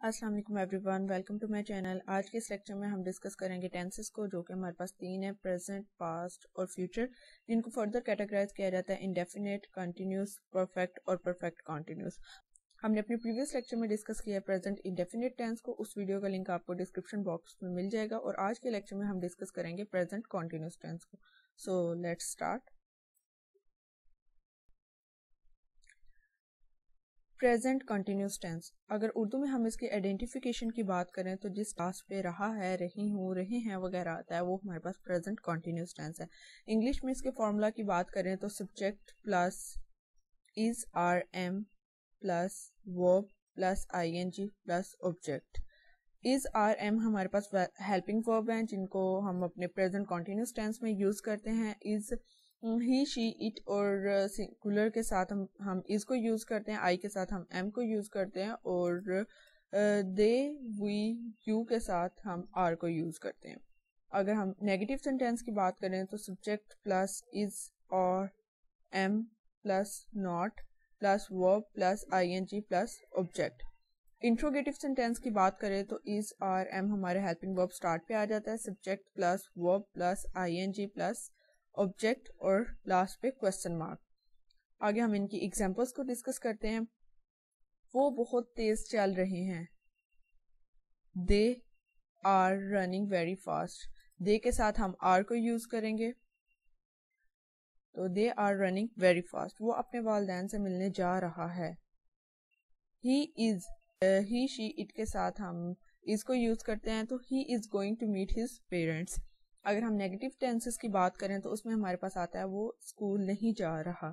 अस्सलाम वालेकुम everyone, welcome to my channel. आज के इस लेक्चर में हम डिस्कस करेंगे टेंसेस को, जो कि हमारे पास तीन है, प्रेजेंट, पास्ट और फ्यूचर, जिनको फर्दर कैटेगराइज किया जाता है इंडेफिनिट, कंटिन्यूस, परफेक्ट और परफेक्ट कंटिन्यूस। हमने अपने प्रीवियस लेक्चर में डिस्कस किया प्रेजेंट इंडेफिनिट टेंस को, उस वीडियो का लिंक आपको डिस्क्रिप्शन बॉक्स में मिल जाएगा। और आज के लेक्चर में हम डिस्कस करेंगे प्रेजेंट कंटिन्यूस टेंस को। So let's start. Present continuous tense, अगर उर्दू में हम इसके आइडेंटिफिकेशन की बात करें तो जिस टास्क पे रहा है, रही हूँ, रहे हैं वगैरह आता है, वो हमारे पास प्रेजेंट कंटिन्यूस टेंस है। इंग्लिश में इसके फॉर्मूला की बात करें तो subject plus is are am plus verb plus ING plus object. Is are am हमारे पास हेल्पिंग वर्ब हैं, जिनको हम अपने प्रेजेंट कंटिन्यूस टेंस में यूज करते हैं। इज ही, शी, इट और सिंगुलर के साथ हम इज को यूज करते हैं, आई के साथ हम एम को यूज करते हैं, और दे, वी, यू के साथ हम आर को यूज करते हैं। अगर हम नेगेटिव सेंटेंस की बात करें तो सब्जेक्ट प्लस इज और am plus not plus verb plus ING plus object. Interrogative sentence की बात करें तो इज आर एम हमारे हेल्पिंग वर्ब स्टार्ट पे आ जाता है, subject plus verb plus ING plus object और लास्ट पे क्वेश्चन मार्क। आगे हम इनकी एग्जांपल्स को डिस्कस करते हैं। वो बहुत तेज चल रहे हैं, they are running very fast. They के साथ हम आर को यूज करेंगे, तो they are running very fast, वो अपने वालिदैन से मिलने जा रहा है। He is, he, she, it के साथ हम इसको यूज करते हैं, तो he is going to meet his parents. अगर हम नेगेटिव टेंसेस की बात करें तो उसमें हमारे पास आता है वो स्कूल नहीं जा रहा,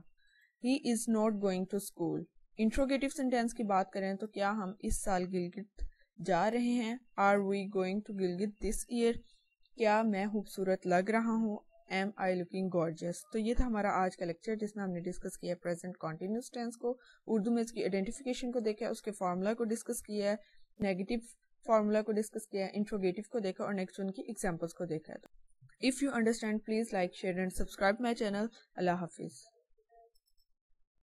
he is not going to school. Interrogative sentence की बात करें तो क्या हम इस साल गिलगित जा रहे हैं, are we going to Gilgit this year. क्या मैं खूबसूरत लग रहा हूँ, एम आई लुकिंग गॉर्जियस। तो ये था हमारा आज का लेक्चर, जिसमें हमने डिस्कस किया प्रेजेंट कंटिन्यूस टेंस को, उर्दू में इसकी आइडेंटिफिकेशन को देखा, उसके फार्मूला को डिस्कस किया है, नेगेटिव फार्मूला को डिस्कस किया है, इंट्रोगेटिव को देखा और नेक्स्ट उनकी एग्जांपल्स को देखा है। If you understand, please like, share and subscribe my channel. Allah Hafiz.